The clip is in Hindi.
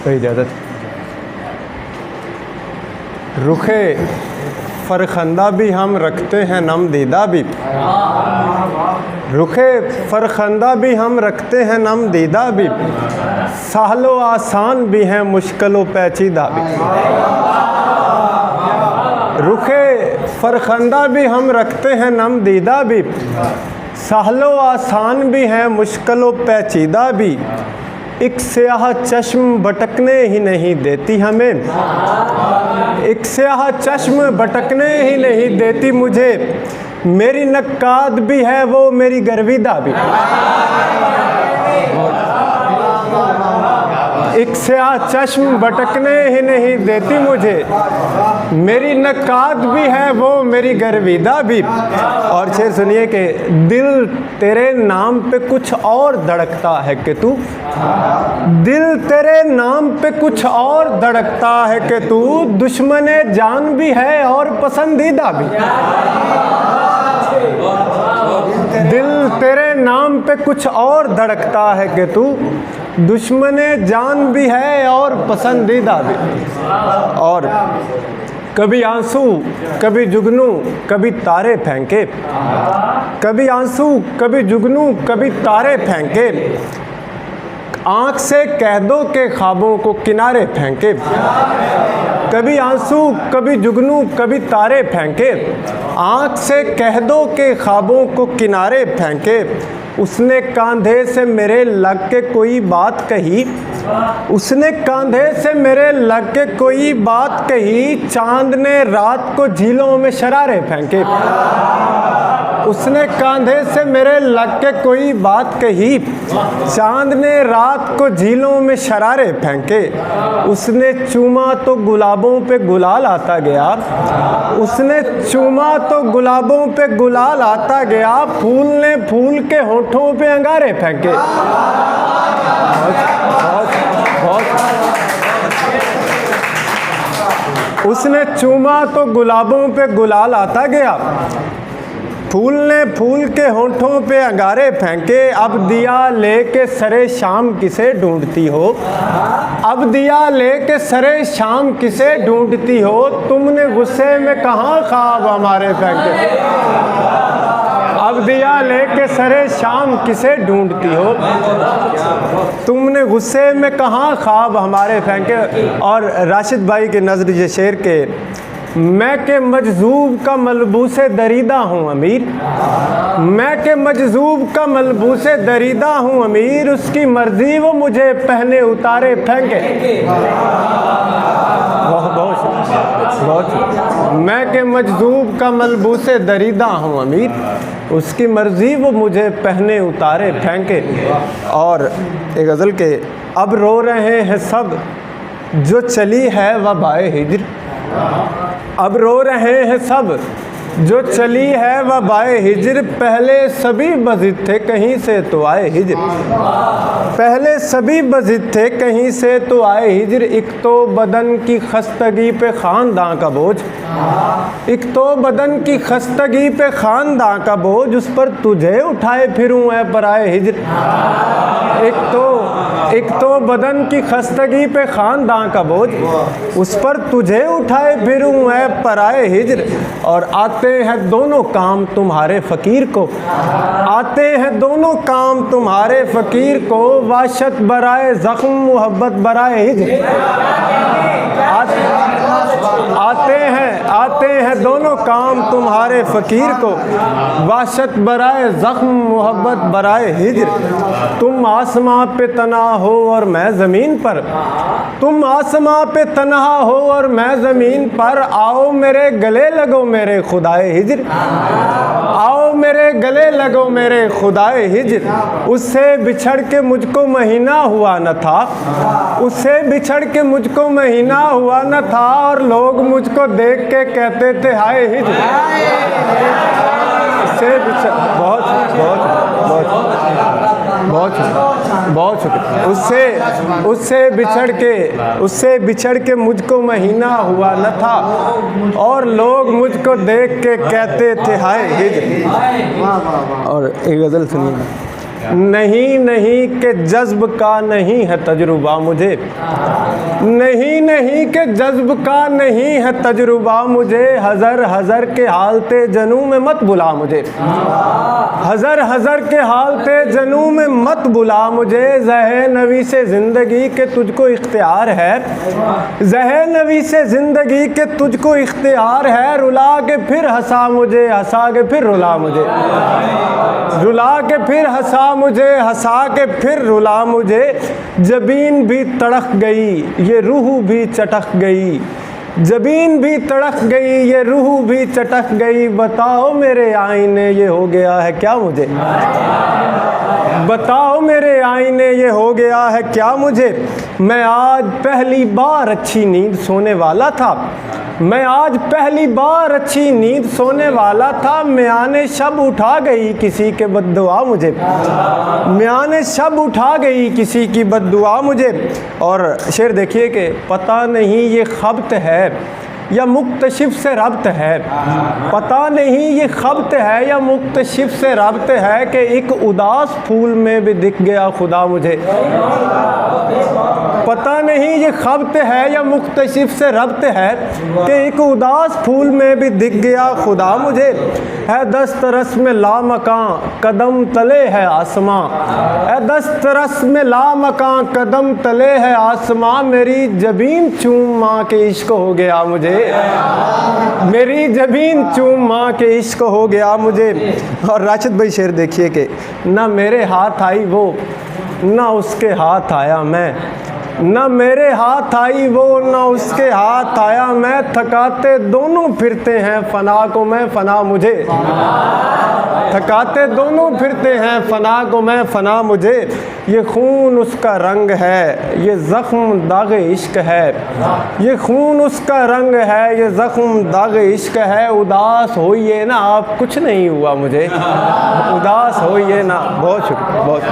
तो इजाज़त। रुखे फरखंदा भी हम रखते हैं नम दीदा भी, रुखे फरखंदा भी हम रखते हैं नम दीदा भी, सहलो आसान भी हैं मुश्किलो पेचीदा भी। रुखे फरखंदा भी हम रखते हैं नम दीदा भी, सहलो आसान भी हैं मुश्किलो पेचीदा भी। एक स्याह चश्म भटकने ही नहीं देती हमें, एक स्याह चश्म भटकने ही नहीं देती मुझे, मेरी नक्काद भी है वो मेरी गर्विदा भी। एक स्याह चश्म भटकने ही नहीं देती मुझे, मेरी नक्काद भी है वो मेरी गर्विदा भी। और शेर सुनिए कि दिल तेरे नाम पे कुछ और धड़कता है कि तू, दिल तेरे नाम पे कुछ और धड़कता है कि तू, दुश्मने जान भी है और पसंदीदा भी। दिल तेरे नाम पे कुछ और धड़कता है कि तू, दुश्मने जान भी है और पसंदीदा भी। और कभी आंसू कभी जुगनू कभी तारे फेंके, कभी आंसू कभी जुगनू कभी तारे फेंके, आँख से कह दो के ख्वाबों को किनारे फेंके। कभी आंसू कभी जुगनू कभी तारे फेंके, आँख से कह दो के ख्वाबों को किनारे फेंके। उसने कांधे से मेरे लग के कोई बात कही, उसने कांधे से मेरे लग के कोई बात कही, चांद ने रात को झीलों में शरारे फेंके। उसने कांधे से मेरे लग के कोई बात कही, चांद ने रात को झीलों में शरारे फेंके। उसने चूमा तो गुलाबों पे गुलाल आता गया, उसने चूमा तो गुलाबों पे गुलाल आता गया, फूल ने फूल के होठों पे अंगारे फेंके। उसने चूमा तो गुलाबों पे गुलाल आता गया, फूल ने फूल के होठों पे अंगारे फेंके। अब दिया लेके सरे शाम किसे ढूंढती हो, अब दिया लेके सरे शाम किसे ढूंढती हो, तुमने गुस्से में कहाँ ख्वाब हमारे फेंके। अब दिया लेके सरे शाम किसे ढूंढती हो, तुमने गुस्से में कहाँ ख्वाब हमारे फेंके। और राशिद भाई के नज़रिए शेर के, मैं के मजजूब का मलबूसे दरीदा हूँ अमीर, मैं के मजजूब का मलबूसे दरीदा हूँ अमीर, उसकी मर्जी वो मुझे पहने उतारे फेंके। बहुत मैं के मजजूब का मलबूसे दरीदा हूँ अमीर, उसकी मर्जी वो मुझे पहने उतारे फेंके। और एक गज़ल के, अब रो रहे हैं सब जो चली है वबाए हिज्र, अब रो रहे हैं सब जो चली है वबाए हिज्र, पहले सभी बज़िद थे कहीं से तो आए हिज्र, पहले सभी बज़िद थे कहीं से तो आए हिज्र। एक तो बदन की खस्तगी पे ख़ानदां का बोझ, एक तो बदन की खस्तगी पे ख़ानदां का बोझ, उस पर तुझे उठाए फिरूं ऐ पराए हिज्र। एक तो बदन की खस्तगी पे ख़ानदां का बोझ, उस पर तुझे उठाए फिरूं ऐ पराए हिज्र। और आते हैं दोनों काम तुम्हारे फ़कीर को, आते हैं दोनों काम तुम्हारे फ़कीर को, वाशत बराए ज़ख्म मोहब्बत बराए हिज्र। आते हैं दोनों काम तुम्हारे फ़कीर को, वाशत बराए ज़ख्म मोहब्बत बराए हिज्र। तुम आसमां पे तन्हा हो और मैं ज़मीन पर, तुम आसमां पे तन्हा हो और मैं ज़मीन पर, आओ मेरे गले लगो मेरे खुदाए हिज्र, आओ मेरे गले लगो मेरे खुदाए हिज्र। उससे बिछड़ के मुझको महीना हुआ न था, उससे बिछड़ के मुझको महीना हुआ न था, और लोग मुझको देख के कहते थे हाय हिज्र। उससे बिछड़ बहुत शुक्रिया। उससे बिछड़ के मुझको महीना हुआ न था, और लोग मुझको देख के कहते थे हाय हिज्र। और एक गज़ल सुनिए, नहीं नहीं के जज्ब का नहीं है तजुर्बा मुझे, नहीं नहीं के जज्ब का नहीं है तजुर्बा मुझे, हज़र हज़र के हालते जनू में मत बुला मुझे, हज़र हज़र के हालते जनू में मत बुला मुझे, ज़हे नबी से ज़िंदगी के तुझको इख्तियार है, ज़हे नबी से ज़िंदगी के तुझको इख्तियार है, रुला के फिर हंसा मुझे, हंसा के फिर रुला मुझे, रुला के फिर हंसा मुझे, हंसा के फिर रुला मुझे, जबीन भी तड़क गई ये रूह भी चटक गई, जबीन भी तड़क गई ये रूह भी चटक गई, बताओ मेरे आईने ये हो गया है क्या मुझे, बताओ मेरे आईने ये हो गया है क्या मुझे, मैं आज पहली बार अच्छी नींद सोने वाला था, मैं आज पहली बार अच्छी नींद सोने वाला था, म्याने शब उठा गई किसी के बद्दुआ मुझे, म्याने शब उठा गई किसी की बद्दुआ मुझे। और शेर देखिए कि पता नहीं ये खब्त है या मुक्तशिफ से रब्त है, पता नहीं ये खब्त है या मुक्तशिफ से रब्त है कि एक उदास फूल में भी दिख गया खुदा मुझे, पता नहीं ये खब्त है या मुक्तशिफ से रब्त है कि एक उदास फूल में भी दिख गया खुदा मुझे, है दस्तरस में लामकां कदम तले है आसमां, है दस्तरस में लामकां कदम तले है आसमां, मेरी जबीन चूम माँ के इश्क हो गया मुझे, मेरी जबीन चूम माँ के इश्क हो गया मुझे। और राशिद भाई शेर देखिए कि ना मेरे हाथ आई वो ना उसके हाथ आया मैं, ना मेरे हाथ आई वो ना उसके हाथ आया मैं, थकाते दोनों फिरते हैं फना को मैं फना मुझे, थकाते दोनों फिरते हैं फना को मैं फना मुझे, ये खून उसका रंग है ये ज़ख्म दाग इश्क है, ये खून उसका रंग है ये ज़ख्म दाग इश्क है, उदास होइए ना आप कुछ नहीं हुआ मुझे, उदास होइए ना। बहुत शुक्रिया, बहुत